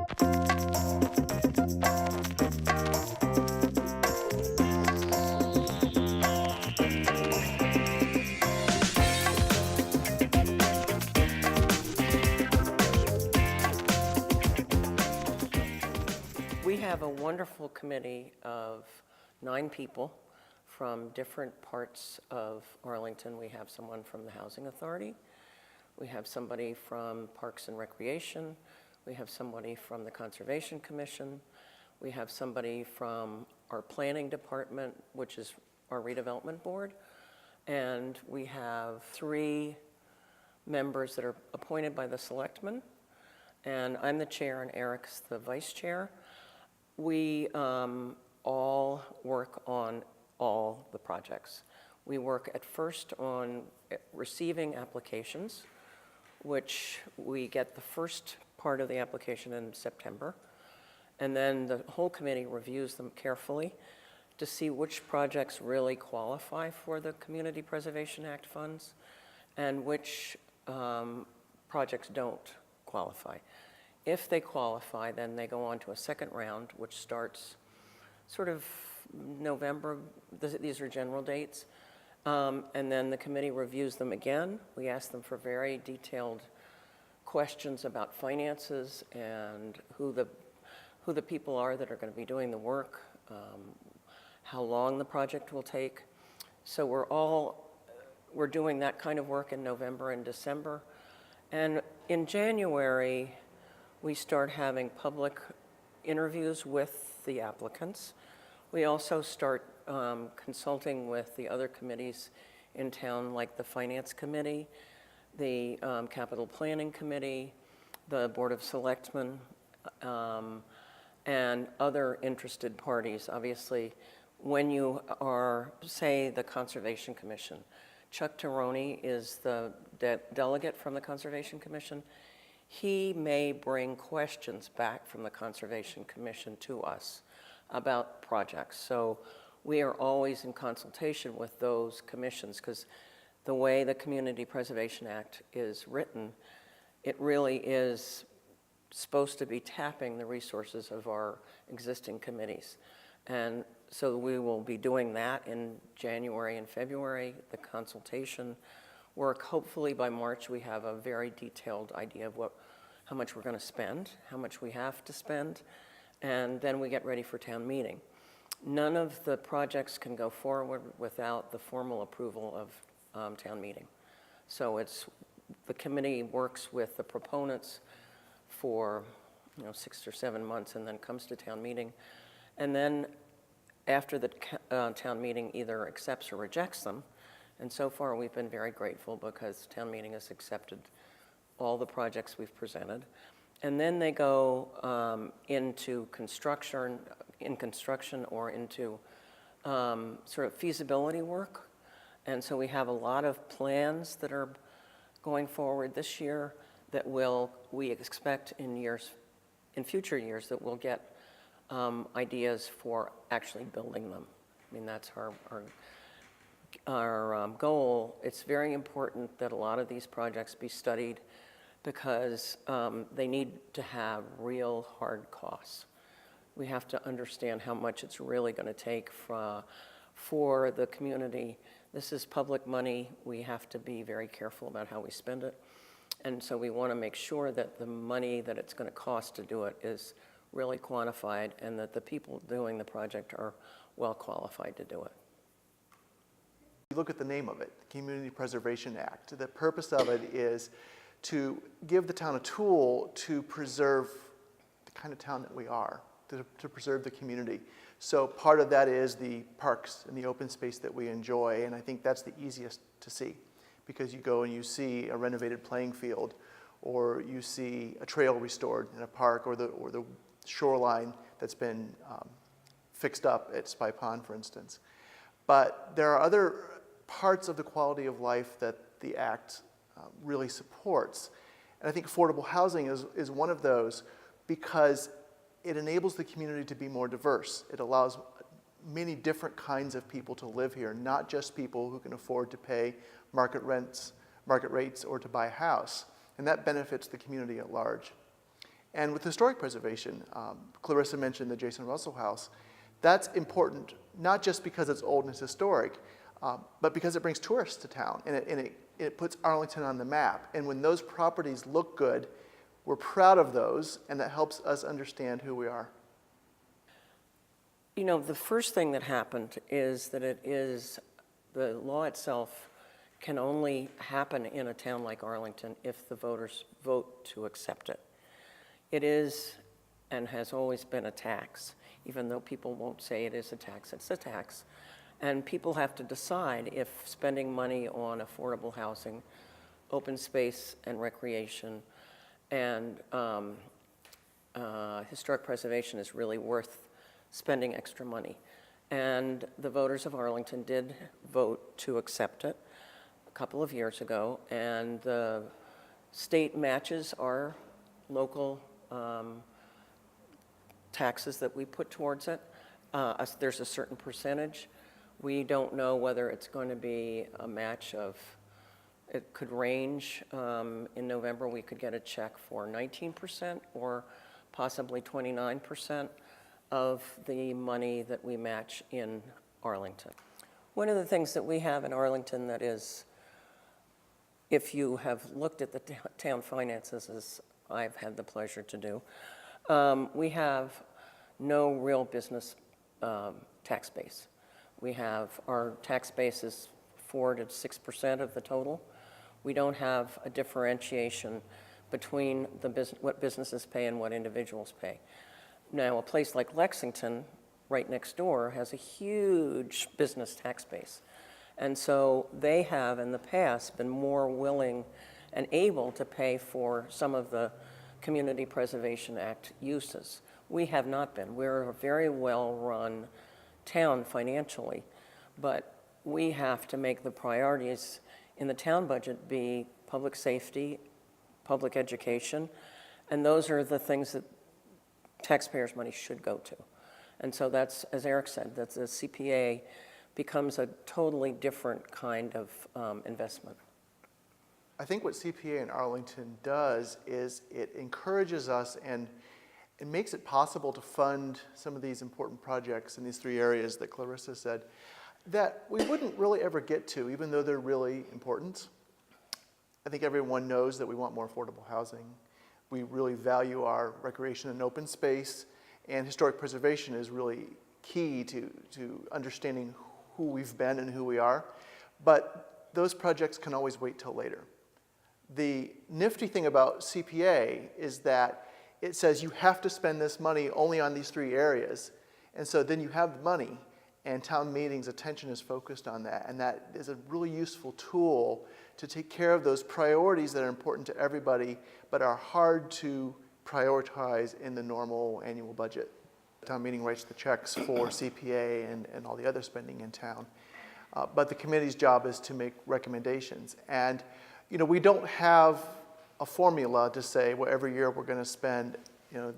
We have a wonderful committee of 9 people from different parts of Arlington. We have someone from the Housing Authority. We have somebody from Parks and Recreation. We have somebody from the Conservation Commission. We have somebody from our Planning Department, which is our redevelopment board. And we have 3 members that are appointed by the selectmen. And I'm the chair and Eric's the vice chair. We all work on all the projects. We work at first on receiving applications, which we get the first part of the application in September. And then the whole committee reviews them carefully to see which projects really qualify for the Community Preservation Act funds and which projects don't qualify. If they qualify, then they go on to a second round, which starts sort of November. These are general dates. And then the committee reviews them again. We ask them for very detailed questions about finances and who the people are that are going to be doing the work, how long the project will take. So we're doing that kind of work in November and December. And in January, we start having public interviews with the applicants. We also start consulting with the other committees in town, like the Finance Committee, the Capital Planning Committee, the Board of Selectmen, and other interested parties. Obviously, when you are, say, the Conservation Commission, Chuck Tirone is the delegate from the Conservation Commission. He may bring questions back from the Conservation Commission to us about projects. So we are always in consultation with those commissions, because the way the Community Preservation Act is written, it really is supposed to be tapping the resources of our existing committees. And so we will be doing that in January and February, the consultation work. Hopefully by March we have a very detailed idea of how much we're going to spend, how much we have to spend, and then we get ready for town meeting. None of the projects can go forward without the formal approval of town meeting. So the committee works with the proponents for 6 or 7 months and then comes to town meeting. And then after the town meeting either accepts or rejects them, and so far we've been very grateful because town meeting has accepted all the projects we've presented. And then they go into construction or into sort of feasibility work. And so we have a lot of plans that are going forward this year that we expect in future years that we'll get ideas for actually building them. I mean, that's our goal. It's very important that a lot of these projects be studied because they need to have real hard costs. We have to understand how much it's really going to take for the community. This is public money. We have to be very careful about how we spend it. And so we want to make sure that the money that it's going to cost to do it is really quantified and that the people doing the project are well qualified to do it. You look at the name of it, the Community Preservation Act. The purpose of it is to give the town a tool to preserve the kind of town that we are, to preserve the community. So part of that is the parks and the open space that we enjoy, and I think that's the easiest to see, because you go and you see a renovated playing field, or you see a trail restored in a park, or the shoreline that's been fixed up at Spy Pond, for instance. But there are other parts of the quality of life that the Act really supports. And I think affordable housing is one of those, because it enables the community to be more diverse. It allows many different kinds of people to live here, not just people who can afford to pay market rates, or to buy a house. And that benefits the community at large. And with historic preservation, Clarissa mentioned the Jason Russell House. That's important, not just because it's old and it's historic, but because it brings tourists to town, and it puts Arlington on the map. And when those properties look good, we're proud of those, and that helps us understand who we are. You know, the first thing that happened is that the law itself can only happen in a town like Arlington if the voters vote to accept it. It is and has always been a tax, even though people won't say it is a tax, it's a tax. And people have to decide if spending money on affordable housing, open space and recreation, and historic preservation is really worth spending extra money. And the voters of Arlington did vote to accept it a couple of years ago, and the state matches our local taxes that we put towards it. There's a certain percentage. We don't know whether it's going to be a match of, it could range. In November, we could get a check for 19% or possibly 29% of the money that we match in Arlington. One of the things that we have in Arlington that is, if you have looked at the town finances, as I've had the pleasure to do, we have no real business tax base. We have, our tax base is 4 to 6% of the total. We don't have a differentiation between what businesses pay and what individuals pay. Now, a place like Lexington, right next door, has a huge business tax base. And so they have, in the past, been more willing and able to pay for some of the Community Preservation Act uses. We have not been. We're a very well-run town financially, but we have to make the priorities in the town budget be public safety, public education, and those are the things that taxpayers' money should go to. And so that's, as Eric said, that the CPA becomes a totally different kind of investment. I think what CPA in Arlington does is it encourages us and it makes it possible to fund some of these important projects in these 3 areas that Clarissa said that we wouldn't really ever get to, even though they're really important. I think everyone knows that we want more affordable housing. We really value our recreation and open space, and historic preservation is really key to understanding who we've been and who we are. But those projects can always wait till later. The nifty thing about CPA is that it says you have to spend this money only on these 3 areas. And so then you have the money, and town meetings' attention is focused on that. And that is a really useful tool to take care of those priorities that are important to everybody, but are hard to prioritize in the normal annual budget. The town meeting writes the checks for CPA and all the other spending in town. But the committee's job is to make recommendations. And you know, we don't have a formula to say, well, every year we're going to spend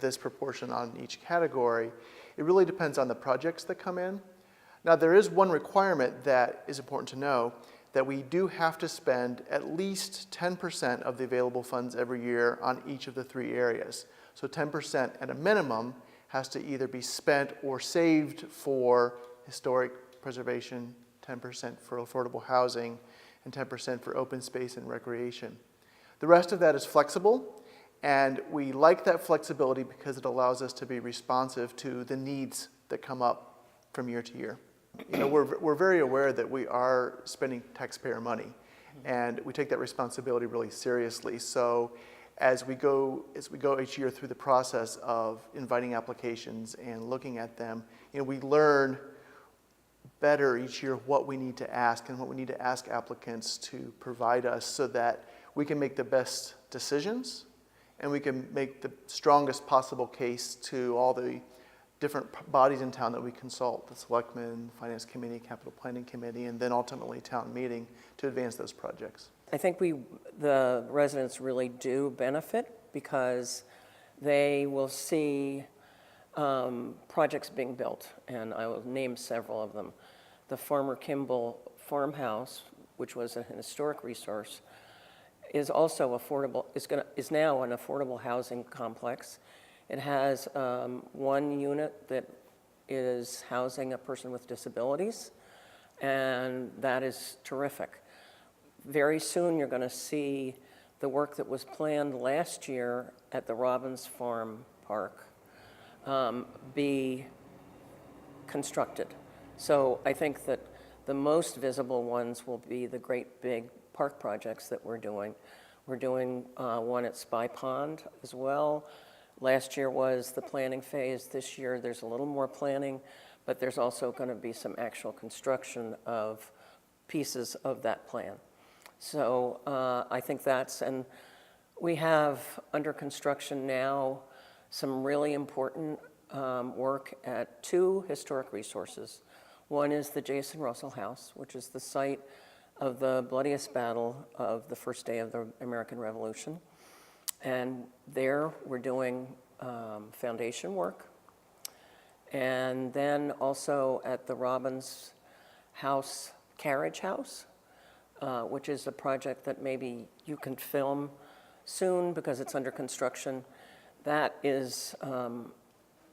this proportion on each category. It really depends on the projects that come in. Now, there is one requirement that is important to know, that we do have to spend at least 10% of the available funds every year on each of the 3 areas. So 10% at a minimum has to either be spent or saved for historic preservation, 10% for affordable housing, and 10% for open space and recreation. The rest of that is flexible, and we like that flexibility because it allows us to be responsive to the needs that come up from year to year. You know, we're very aware that we are spending taxpayer money, and we take that responsibility really seriously. So as we go each year through the process of inviting applications and looking at them, we learn better each year what we need to ask and what we need to ask applicants to provide us so that we can make the best decisions and we can make the strongest possible case to all the different bodies in town that we consult, the Selectmen, Finance Committee, Capital Planning Committee, and then ultimately town meeting to advance those projects. I think the residents really do benefit because they will see projects being built, and I will name several of them. The Farmer Kimball farmhouse, which was an historic resource, is also affordable, is now an affordable housing complex. It has one unit that is housing a person with disabilities, and that is terrific. Very soon, you're going to see the work that was planned last year at the Robbins Farm Park be constructed. So I think that the most visible ones will be the great big park projects that we're doing. We're doing one at Spy Pond as well. Last year was the planning phase. This year there's a little more planning, but there's also going to be some actual construction of pieces of that plan. So I think and we have under construction now some really important work at two historic resources. One is the Jason Russell House, which is the site of the bloodiest battle of the first day of the American Revolution. And there we're doing foundation work. And then also at the Robbins House, Carriage House, which is a project that maybe you can film soon because it's under construction. That is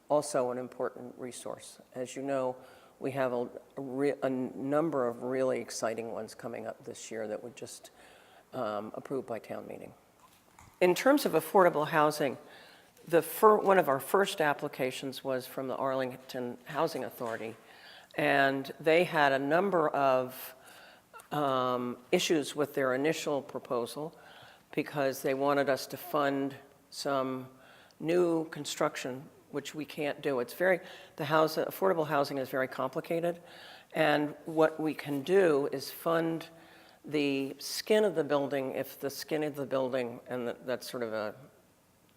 also an important resource. As you know, we have a number of really exciting ones coming up this year that were just approved by town meeting. In terms of affordable housing, one of our first applications was from the Arlington Housing Authority, and they had a number of issues with their initial proposal because they wanted us to fund some new construction, which we can't do. Affordable housing is very complicated, and what we can do is fund the skin of the building, if the skin of the building, and that's sort of a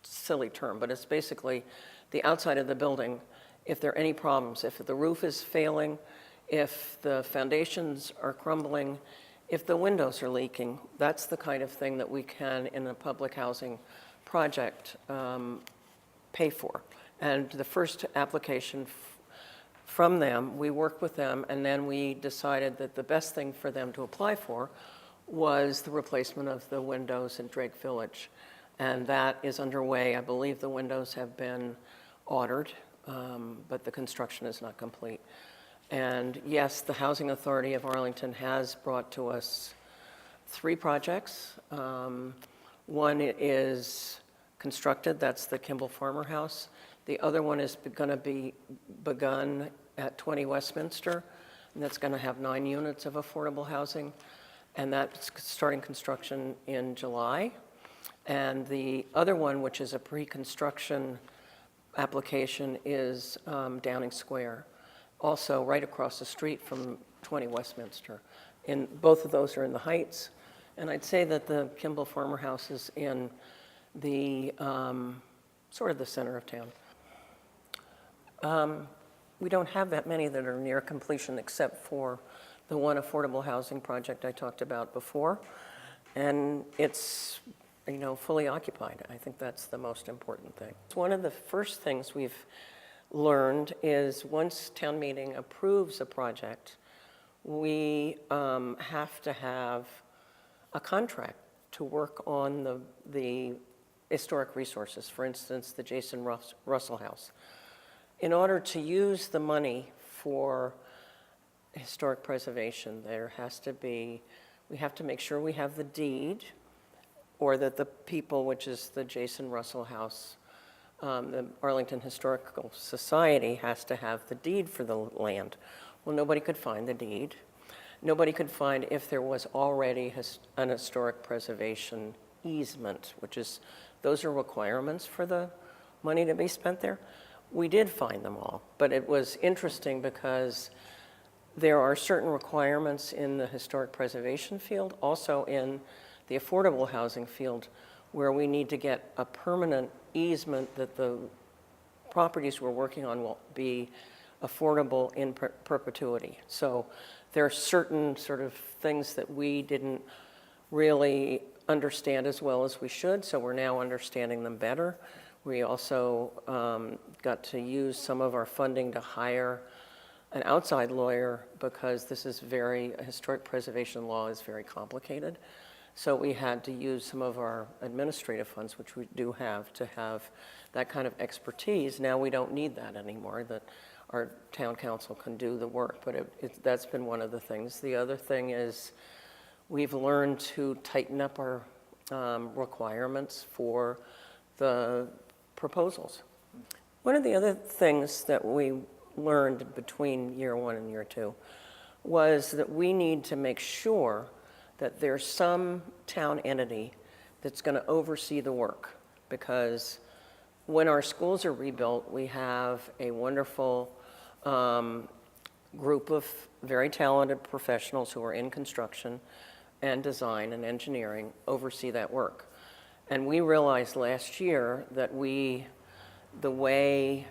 silly term, but it's basically the outside of the building, if there are any problems, if the roof is failing, if the foundations are crumbling, if the windows are leaking, that's the kind of thing that we can, in a public housing project, pay for. And the first application from them, we worked with them, and then we decided that the best thing for them to apply for was the replacement of the windows in Drake Village. And that is underway. I believe the windows have been ordered, but the construction is not complete. And yes, the Housing Authority of Arlington has brought to us 3 projects. One is constructed, that's the Kimball Farmer House. The other one is going to be begun at 20 Westminster, and that's going to have 9 units of affordable housing, and that's starting construction in July. And the other one, which is a pre-construction application, is Downing Square, also right across the street from 20 Westminster. And both of those are in the Heights, and I'd say that the Kimball Farmer House is in the sort of the center of town. We don't have that many that are near completion except for the one affordable housing project I talked about before. And it's, fully occupied. I think that's the most important thing. One of the first things we've learned is once town meeting approves a project, we have to have a contract to work on the historic resources, for instance, the Jason Russell House. In order to use the money for historic preservation, we have to make sure we have the deed, or that the people, which is the Jason Russell House, the Arlington Historical Society has to have the deed for the land. Well, nobody could find the deed. Nobody could find if there was already an historic preservation easement, those are requirements for the money to be spent there. We did find them all, but it was interesting because there are certain requirements in the historic preservation field, also in the affordable housing field, where we need to get a permanent easement that the properties we're working on will be affordable in perpetuity. So there are certain sort of things that we didn't really understand as well as we should, so we're now understanding them better. We also got to use some of our funding to hire an outside lawyer because historic preservation law is very complicated. So we had to use some of our administrative funds, which we do have, to have that kind of expertise. Now we don't need that anymore, that our town council can do the work, but that's been one of the things. The other thing is we've learned to tighten up our requirements for the proposals. One of the other things that we learned between year one and year two was that we need to make sure that there's some town entity that's going to oversee the work, because when our schools are rebuilt, we have a wonderful group of very talented professionals who are in construction and design and engineering oversee that work. And we realized last year that the way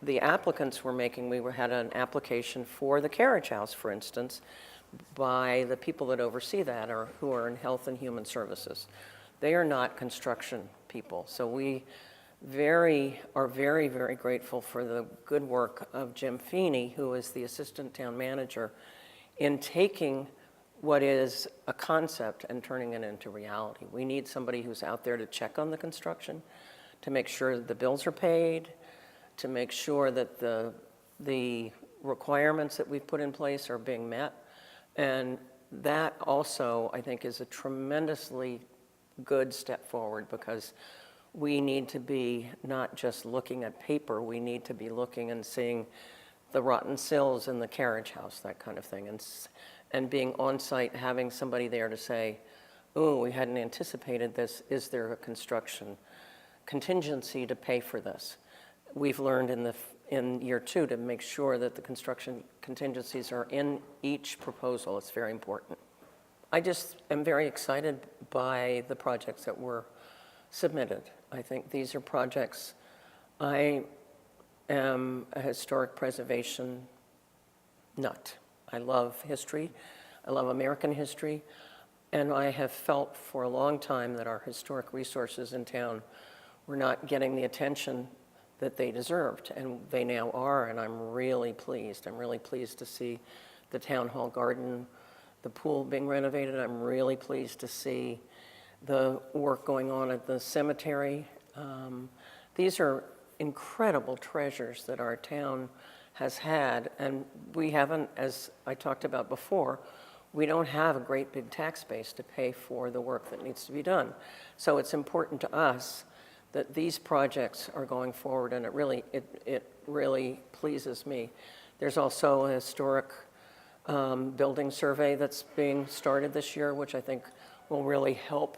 the applicants were making, had an application for the carriage house, for instance, by the people that oversee that, or who are in Health and Human Services. They are not construction people. So we are very, very grateful for the good work of Jim Feeney, who is the assistant town manager, in taking what is a concept and turning it into reality. We need somebody who's out there to check on the construction, to make sure that the bills are paid, to make sure that the requirements that we've put in place are being met. And that also, I think, is a tremendously good step forward, because we need to be not just looking at paper, we need to be looking and seeing the rotten sills in the carriage house, that kind of thing, and being on site, having somebody there to say, oh, we hadn't anticipated this, is there a construction contingency to pay for this? We've learned in year two to make sure that the construction contingencies are in each proposal. It's very important. I just am very excited by the projects that were submitted. I think these are projects. I am a historic preservation nut. I love history. I love American history. And I have felt for a long time that our historic resources in town were not getting the attention that they deserved, and they now are, and I'm really pleased. I'm really pleased to see the town hall garden, the pool being renovated. I'm really pleased to see the work going on at the cemetery. These are incredible treasures that our town has had, and we haven't, as I talked about before, we don't have a great big tax base to pay for the work that needs to be done. So it's important to us that these projects are going forward, and it really pleases me. There's also a historic building survey that's being started this year, which I think will really help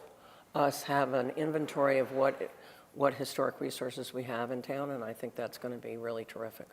us have an inventory of what historic resources we have in town, and I think that's going to be really terrific.